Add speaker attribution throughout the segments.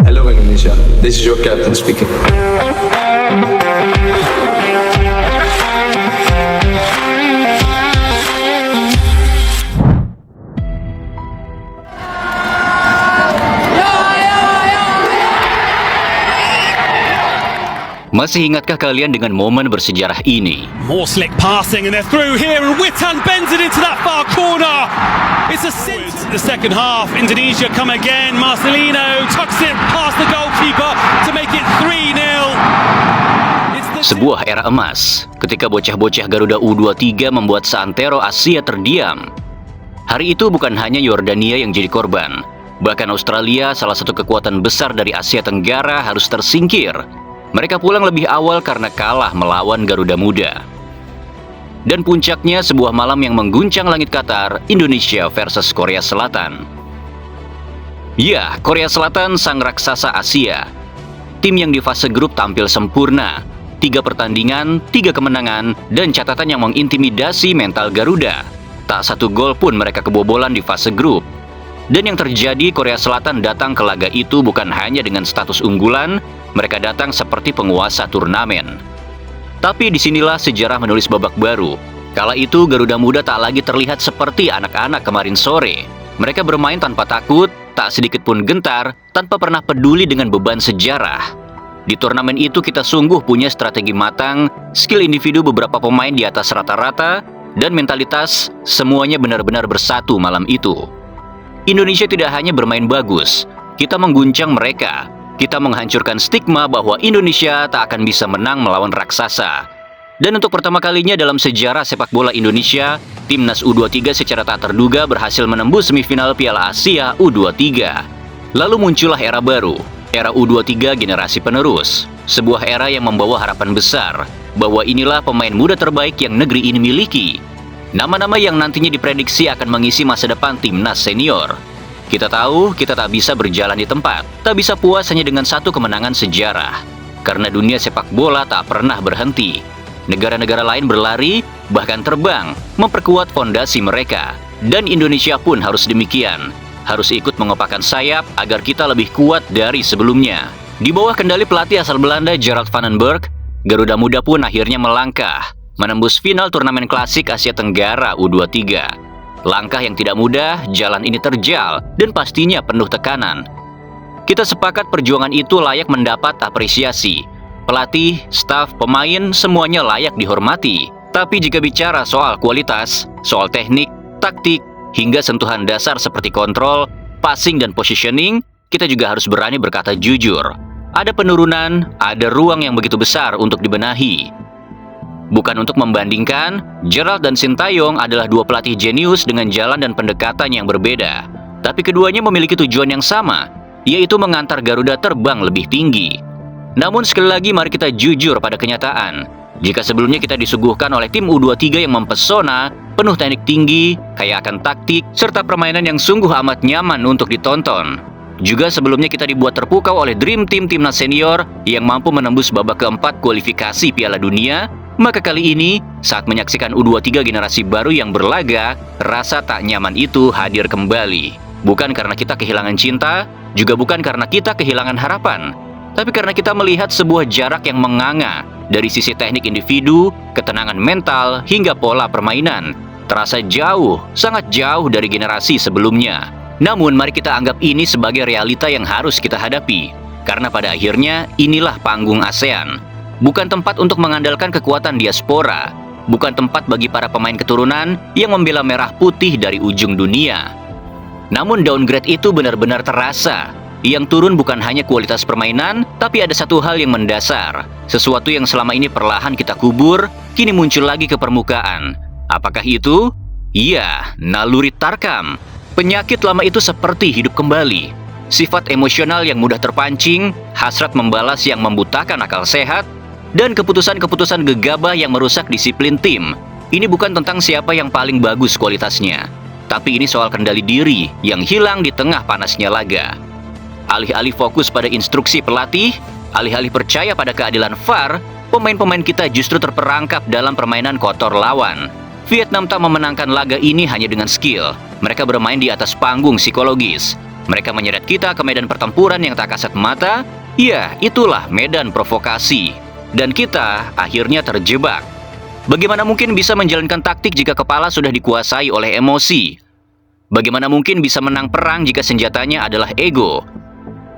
Speaker 1: Hello Indonesia, this is your captain speaking.
Speaker 2: Masih ingatkah kalian dengan momen bersejarah ini?
Speaker 3: More slick passing and they're through here and Witan bends it into that far corner. It's a the second half. Indonesia come again. Marcelino tucks it past the goalkeeper to make it 3-0.
Speaker 2: Sebuah era emas ketika bocah-bocah Garuda U23 membuat seantero Asia terdiam. Hari itu bukan hanya Yordania yang jadi korban. Bahkan Australia, salah satu kekuatan besar dari Asia Tenggara, harus tersingkir. Mereka pulang lebih awal karena kalah melawan Garuda Muda. Dan puncaknya sebuah malam yang mengguncang langit Qatar, Indonesia versus Korea Selatan. Ya, Korea Selatan sang raksasa Asia. Tim yang di fase grup tampil sempurna. 3 pertandingan, 3 kemenangan, dan catatan yang mengintimidasi mental Garuda. Tak satu gol pun mereka kebobolan di fase grup. Dan yang terjadi, Korea Selatan datang ke laga itu bukan hanya dengan status unggulan, mereka datang seperti penguasa turnamen. Tapi disinilah sejarah menulis babak baru. Kala itu Garuda Muda tak lagi terlihat seperti anak-anak kemarin sore. Mereka bermain tanpa takut, tak sedikit pun gentar, tanpa pernah peduli dengan beban sejarah. Di turnamen itu kita sungguh punya strategi matang, skill individu beberapa pemain di atas rata-rata, dan mentalitas semuanya benar-benar bersatu malam itu. Indonesia tidak hanya bermain bagus, kita mengguncang mereka. Kita menghancurkan stigma bahwa Indonesia tak akan bisa menang melawan raksasa. Dan untuk pertama kalinya dalam sejarah sepak bola Indonesia, Timnas U23 secara tak terduga berhasil menembus semifinal Piala Asia U23. Lalu muncullah era baru, era U23 generasi penerus. Sebuah era yang membawa harapan besar, bahwa inilah pemain muda terbaik yang negeri ini miliki. Nama-nama yang nantinya diprediksi akan mengisi masa depan Timnas senior. Kita tahu kita tak bisa berjalan di tempat, tak bisa puas hanya dengan satu kemenangan sejarah. Karena dunia sepak bola tak pernah berhenti. Negara-negara lain berlari, bahkan terbang, memperkuat fondasi mereka. Dan Indonesia pun harus demikian. Harus ikut mengepakkan sayap agar kita lebih kuat dari sebelumnya. Di bawah kendali pelatih asal Belanda Gerard van den Berg, Garuda Muda pun akhirnya melangkah, menembus final turnamen klasik Asia Tenggara U23. Langkah yang tidak mudah, jalan ini terjal, dan pastinya penuh tekanan. Kita sepakat perjuangan itu layak mendapat apresiasi. Pelatih, staf, pemain, semuanya layak dihormati. Tapi jika bicara soal kualitas, soal teknik, taktik, hingga sentuhan dasar seperti kontrol, passing, dan positioning, kita juga harus berani berkata jujur. Ada penurunan, ada ruang yang begitu besar untuk dibenahi. Bukan untuk membandingkan, Gerald dan Sintayong adalah dua pelatih jenius dengan jalan dan pendekatan yang berbeda. Tapi keduanya memiliki tujuan yang sama, yaitu mengantar Garuda terbang lebih tinggi. Namun sekali lagi mari kita jujur pada kenyataan. Jika sebelumnya kita disuguhkan oleh tim U23 yang mempesona, penuh teknik tinggi, kaya akan taktik, serta permainan yang sungguh amat nyaman untuk ditonton. Juga sebelumnya kita dibuat terpukau oleh Dream Team Timnas Senior yang mampu menembus babak keempat kualifikasi Piala Dunia, maka kali ini, saat menyaksikan U23 generasi baru yang berlaga, rasa tak nyaman itu hadir kembali. Bukan karena kita kehilangan cinta, juga bukan karena kita kehilangan harapan, tapi karena kita melihat sebuah jarak yang menganga dari sisi teknik individu, ketenangan mental, hingga pola permainan. Terasa jauh, sangat jauh dari generasi sebelumnya. Namun mari kita anggap ini sebagai realita yang harus kita hadapi. Karena pada akhirnya, inilah panggung ASEAN. Bukan tempat untuk mengandalkan kekuatan diaspora. Bukan tempat bagi para pemain keturunan yang membela merah putih dari ujung dunia. Namun downgrade itu benar-benar terasa. Yang turun bukan hanya kualitas permainan, tapi ada satu hal yang mendasar. Sesuatu yang selama ini perlahan kita kubur, kini muncul lagi ke permukaan. Apakah itu? Iya, naluri tarkam. Penyakit lama itu seperti hidup kembali. Sifat emosional yang mudah terpancing, hasrat membalas yang membutakan akal sehat, dan keputusan-keputusan gegabah yang merusak disiplin tim. Ini bukan tentang siapa yang paling bagus kualitasnya, tapi ini soal kendali diri yang hilang di tengah panasnya laga. Alih-alih fokus pada instruksi pelatih, alih-alih percaya pada keadilan VAR, pemain-pemain kita justru terperangkap dalam permainan kotor lawan. Vietnam tak memenangkan laga ini hanya dengan skill. Mereka bermain di atas panggung psikologis. Mereka menyeret kita ke medan pertempuran yang tak kasat mata. Ya, itulah medan provokasi. Dan kita akhirnya terjebak. Bagaimana mungkin bisa menjalankan taktik jika kepala sudah dikuasai oleh emosi? Bagaimana mungkin bisa menang perang jika senjatanya adalah ego?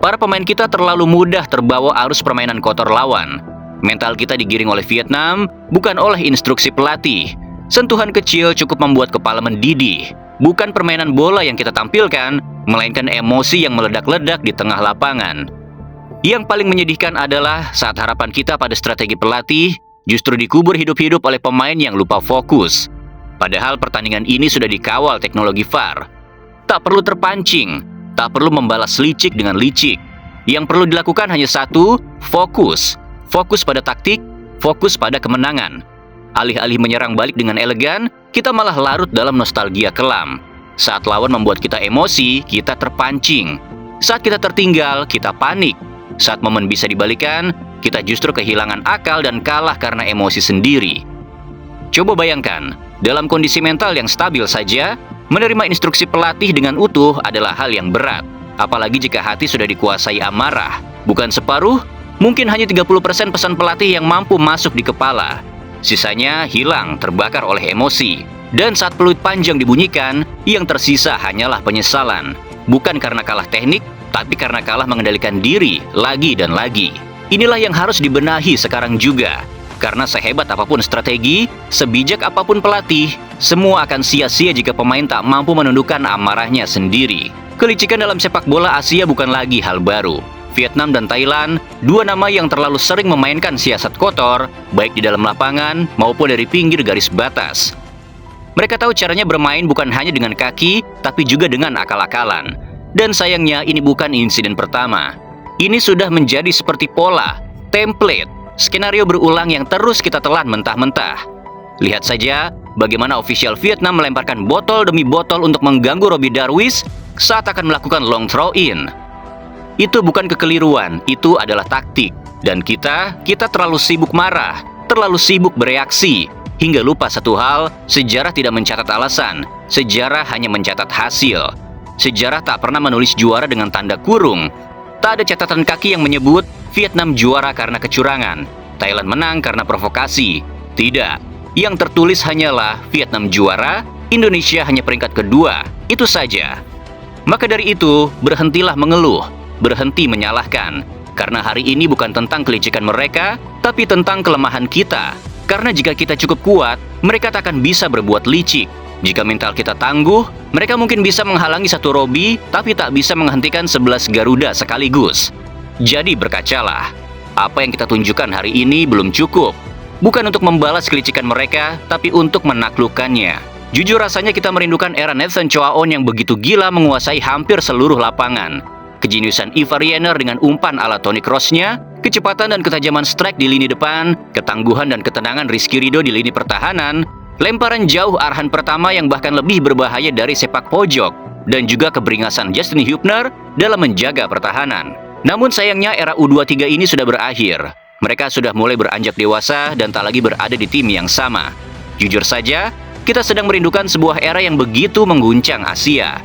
Speaker 2: Para pemain kita terlalu mudah terbawa arus permainan kotor lawan. Mental kita digiring oleh Vietnam, bukan oleh instruksi pelatih. Sentuhan kecil cukup membuat kepala mendidih. Bukan permainan bola yang kita tampilkan, melainkan emosi yang meledak-ledak di tengah lapangan. Yang paling menyedihkan adalah saat harapan kita pada strategi pelatih justru dikubur hidup-hidup oleh pemain yang lupa fokus. Padahal pertandingan ini sudah dikawal teknologi VAR. Tak perlu terpancing, tak perlu membalas licik dengan licik. Yang perlu dilakukan hanya satu, fokus. Fokus pada taktik, fokus pada kemenangan. Alih-alih menyerang balik dengan elegan, kita malah larut dalam nostalgia kelam. Saat lawan membuat kita emosi, kita terpancing. Saat kita tertinggal, kita panik. Saat momen bisa dibalikan, kita justru kehilangan akal dan kalah karena emosi sendiri. Coba bayangkan, dalam kondisi mental yang stabil saja, menerima instruksi pelatih dengan utuh adalah hal yang berat. Apalagi jika hati sudah dikuasai amarah. Bukan separuh, mungkin hanya 30% pesan pelatih yang mampu masuk di kepala. Sisanya hilang terbakar oleh emosi. Dan saat peluit panjang dibunyikan, yang tersisa hanyalah penyesalan. Bukan karena kalah teknik, tapi karena kalah mengendalikan diri lagi dan lagi. Inilah yang harus dibenahi sekarang juga. Karena sehebat apapun strategi, sebijak apapun pelatih, semua akan sia-sia jika pemain tak mampu menundukkan amarahnya sendiri. Kelicikan dalam sepak bola Asia bukan lagi hal baru. Vietnam dan Thailand, dua nama yang terlalu sering memainkan siasat kotor, baik di dalam lapangan maupun dari pinggir garis batas. Mereka tahu caranya bermain bukan hanya dengan kaki, tapi juga dengan akal-akalan. Dan sayangnya ini bukan insiden pertama. Ini sudah menjadi seperti pola, template, skenario berulang yang terus kita telan mentah-mentah. Lihat saja bagaimana ofisial Vietnam melemparkan botol demi botol untuk mengganggu Robbie Darwish saat akan melakukan long throw in. Itu bukan kekeliruan, itu adalah taktik. Dan kita terlalu sibuk marah, terlalu sibuk bereaksi, hingga lupa satu hal, sejarah tidak mencatat alasan, sejarah hanya mencatat hasil. Sejarah tak pernah menulis juara dengan tanda kurung. Tak ada catatan kaki yang menyebut Vietnam juara karena kecurangan, Thailand menang karena provokasi. Tidak, yang tertulis hanyalah Vietnam juara, Indonesia hanya peringkat kedua, itu saja. Maka dari itu, berhentilah mengeluh. Berhenti menyalahkan, karena hari ini bukan tentang kelicikan mereka, tapi tentang kelemahan kita. Karena jika kita cukup kuat, mereka tak akan bisa berbuat licik. Jika mental kita tangguh, mereka mungkin bisa menghalangi satu Robbie, tapi tak bisa menghentikan 11 Garuda sekaligus. Jadi berkacalah, apa yang kita tunjukkan hari ini belum cukup. Bukan untuk membalas kelicikan mereka, tapi untuk menaklukkannya. Jujur rasanya kita merindukan era Nathan Choaon yang begitu gila menguasai hampir seluruh lapangan. Kejeniusan Ivar Jenner dengan umpan ala Toni Kroos-nya, kecepatan dan ketajaman strike di lini depan, ketangguhan dan ketenangan Rizky Ridho di lini pertahanan, lemparan jauh arahan pertama yang bahkan lebih berbahaya dari sepak pojok, dan juga keberingasan Justin Hubner dalam menjaga pertahanan. Namun sayangnya era U23 ini sudah berakhir. Mereka sudah mulai beranjak dewasa dan tak lagi berada di tim yang sama. Jujur saja, kita sedang merindukan sebuah era yang begitu mengguncang Asia.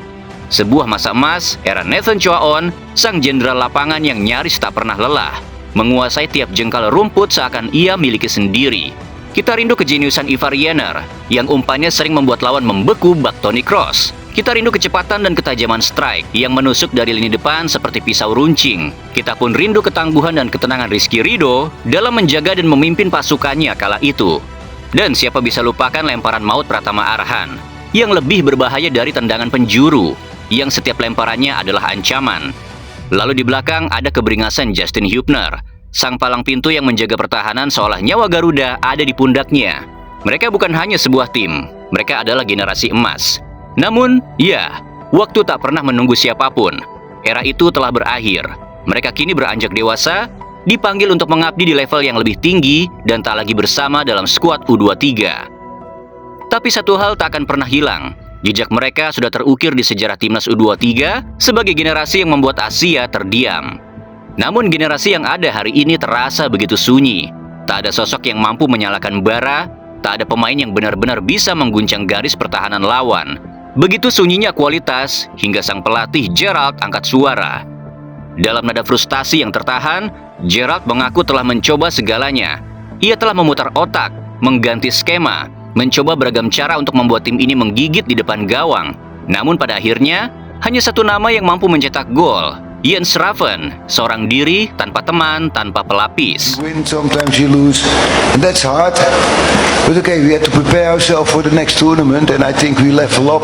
Speaker 2: Sebuah masa emas, era Nathan Choaon, sang jenderal lapangan yang nyaris tak pernah lelah, menguasai tiap jengkal rumput seakan ia miliki sendiri. Kita rindu kejeniusan Ivar Jenner, yang umpannya sering membuat lawan membeku bak Toni Kroos. Kita rindu kecepatan dan ketajaman strike yang menusuk dari lini depan seperti pisau runcing. Kita pun rindu ketangguhan dan ketenangan Rizky Ridho dalam menjaga dan memimpin pasukannya kala itu. Dan siapa bisa lupakan lemparan maut Pratama Arhan, yang lebih berbahaya dari tendangan penjuru, yang setiap lemparannya adalah ancaman. Lalu di belakang ada keberingasan Justin Hubner, sang palang pintu yang menjaga pertahanan seolah nyawa Garuda ada di pundaknya. Mereka bukan hanya sebuah tim, mereka adalah generasi emas. Namun, ya, waktu tak pernah menunggu siapapun. Era itu telah berakhir. Mereka kini beranjak dewasa, dipanggil untuk mengabdi di level yang lebih tinggi dan tak lagi bersama dalam skuad U23. Tapi satu hal tak akan pernah hilang. Jejak mereka sudah terukir di sejarah timnas U23 sebagai generasi yang membuat Asia terdiam. Namun generasi yang ada hari ini terasa begitu sunyi. Tak ada sosok yang mampu menyalakan bara, tak ada pemain yang benar-benar bisa mengguncang garis pertahanan lawan. Begitu sunyinya kualitas hingga sang pelatih Gerrard angkat suara. Dalam nada frustasi yang tertahan, Gerrard mengaku telah mencoba segalanya. Ia telah memutar otak, mengganti skema, mencoba beragam cara untuk membuat tim ini menggigit di depan gawang. Namun pada akhirnya, hanya satu nama yang mampu mencetak gol, Jens Schraven, seorang diri tanpa teman, tanpa pelapis.
Speaker 4: You win, sometimes you lose, and that's hard. But okay, we had to prepare ourselves for the next tournament, and I think we level up.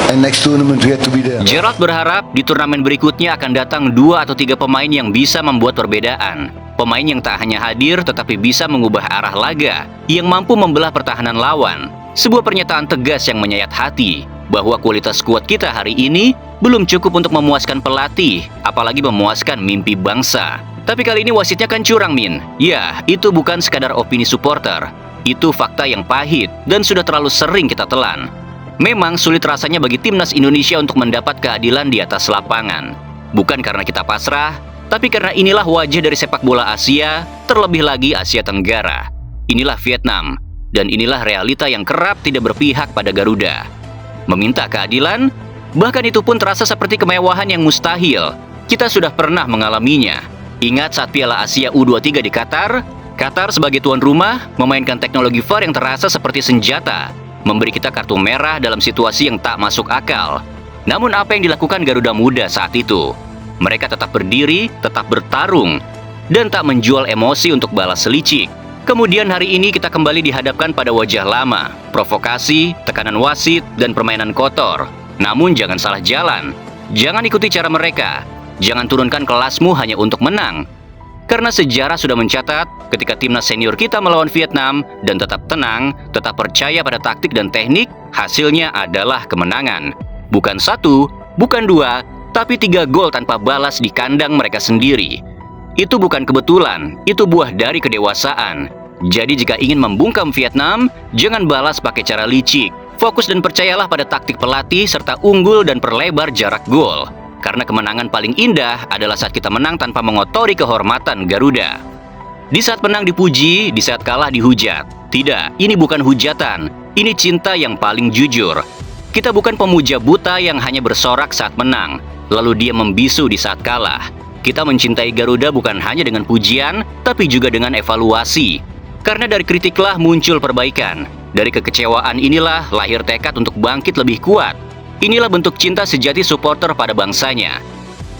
Speaker 4: And next tournament we had to be there.
Speaker 2: Gerrard berharap di turnamen berikutnya akan datang 2 atau 3 pemain yang bisa membuat perbedaan. Pemain yang tak hanya hadir tetapi bisa mengubah arah laga, yang mampu membelah pertahanan lawan. Sebuah pernyataan tegas yang menyayat hati, bahwa kualitas skuad kita hari ini belum cukup untuk memuaskan pelatih, apalagi memuaskan mimpi bangsa. Tapi kali ini wasitnya kan curang, Min. Ya, itu bukan sekadar opini supporter. Itu fakta yang pahit dan sudah terlalu sering kita telan. Memang sulit rasanya bagi timnas Indonesia untuk mendapat keadilan di atas lapangan. Bukan karena kita pasrah, tapi karena inilah wajah dari sepak bola Asia, terlebih lagi Asia Tenggara. Inilah Vietnam, dan inilah realita yang kerap tidak berpihak pada Garuda. Meminta keadilan, bahkan itu pun terasa seperti kemewahan yang mustahil. Kita sudah pernah mengalaminya. Ingat saat Piala Asia U23 di Qatar? Qatar sebagai tuan rumah memainkan teknologi VAR yang terasa seperti senjata, memberi kita kartu merah dalam situasi yang tak masuk akal. Namun apa yang dilakukan Garuda Muda saat itu? Mereka tetap berdiri, tetap bertarung, dan tak menjual emosi untuk balas selicik. Kemudian hari ini kita kembali dihadapkan pada wajah lama, provokasi, tekanan wasit, dan permainan kotor. Namun jangan salah jalan. Jangan ikuti cara mereka. Jangan turunkan kelasmu hanya untuk menang. Karena sejarah sudah mencatat, ketika timnas senior kita melawan Vietnam dan tetap tenang, tetap percaya pada taktik dan teknik, hasilnya adalah kemenangan. Bukan 1, bukan 2, tapi 3 gol tanpa balas di kandang mereka sendiri. Itu bukan kebetulan, itu buah dari kedewasaan. Jadi jika ingin membungkam Vietnam, jangan balas pakai cara licik. Fokus dan percayalah pada taktik pelatih serta unggul dan perlebar jarak gol. Karena kemenangan paling indah adalah saat kita menang tanpa mengotori kehormatan Garuda. Di saat menang dipuji, di saat kalah dihujat. Tidak, ini bukan hujatan. Ini cinta yang paling jujur. Kita bukan pemuja buta yang hanya bersorak saat menang, lalu dia membisu di saat kalah. Kita mencintai Garuda bukan hanya dengan pujian, tapi juga dengan evaluasi. Karena dari kritiklah muncul perbaikan. Dari kekecewaan inilah lahir tekad untuk bangkit lebih kuat. Inilah bentuk cinta sejati supporter pada bangsanya.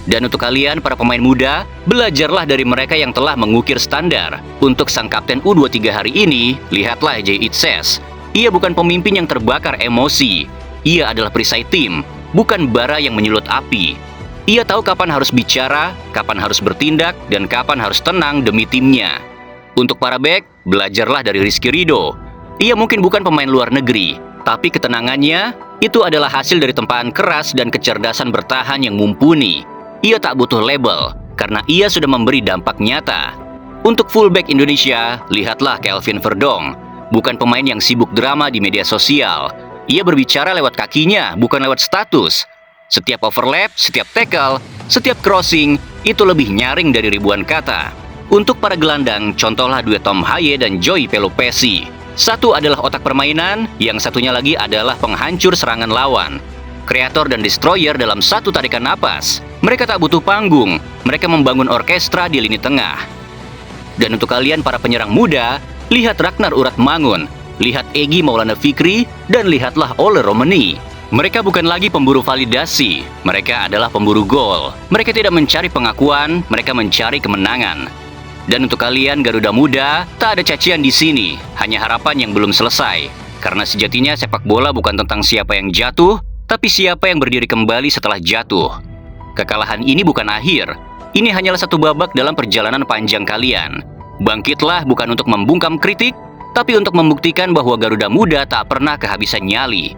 Speaker 2: Dan untuk kalian para pemain muda, belajarlah dari mereka yang telah mengukir standar. Untuk sang kapten U23 hari ini, lihatlah Jay Itzes. Ia bukan pemimpin yang terbakar emosi. Ia adalah perisai tim, bukan bara yang menyulut api. Ia tahu kapan harus bicara, kapan harus bertindak, dan kapan harus tenang demi timnya. Untuk para bek, belajarlah dari Rizky Ridho. Ia mungkin bukan pemain luar negeri, tapi ketenangannya itu adalah hasil dari tempaan keras dan kecerdasan bertahan yang mumpuni. Ia tak butuh label, karena ia sudah memberi dampak nyata. Untuk fullback Indonesia, lihatlah Kelvin Verdong. Bukan pemain yang sibuk drama di media sosial. Ia berbicara lewat kakinya, bukan lewat status. Setiap overlap, setiap tackle, setiap crossing, itu lebih nyaring dari ribuan kata. Untuk para gelandang, contohlah duet Tom Haye dan Joey Pelopesi. Satu adalah otak permainan, yang satunya lagi adalah penghancur serangan lawan. Kreator dan destroyer dalam satu tarikan napas. Mereka tak butuh panggung, mereka membangun orkestra di lini tengah. Dan untuk kalian para penyerang muda, lihat Ragnar Uratmangun, lihat Egy Maulana Fikri, dan lihatlah Ole Romani. Mereka bukan lagi pemburu validasi, mereka adalah pemburu gol. Mereka tidak mencari pengakuan, mereka mencari kemenangan. Dan untuk kalian Garuda Muda, tak ada cacian di sini, hanya harapan yang belum selesai. Karena sejatinya sepak bola bukan tentang siapa yang jatuh, tapi siapa yang berdiri kembali setelah jatuh. Kekalahan ini bukan akhir, ini hanyalah satu babak dalam perjalanan panjang kalian. Bangkitlah bukan untuk membungkam kritik, tapi untuk membuktikan bahwa Garuda Muda tak pernah kehabisan nyali.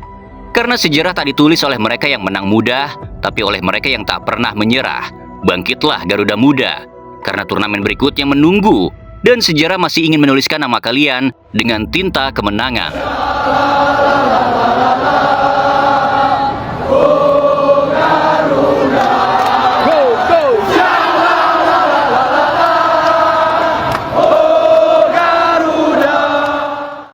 Speaker 2: Karena sejarah tak ditulis oleh mereka yang menang mudah, tapi oleh mereka yang tak pernah menyerah. Bangkitlah Garuda Muda. Karena turnamen berikutnya menunggu, dan sejarah masih ingin menuliskan nama kalian dengan tinta kemenangan.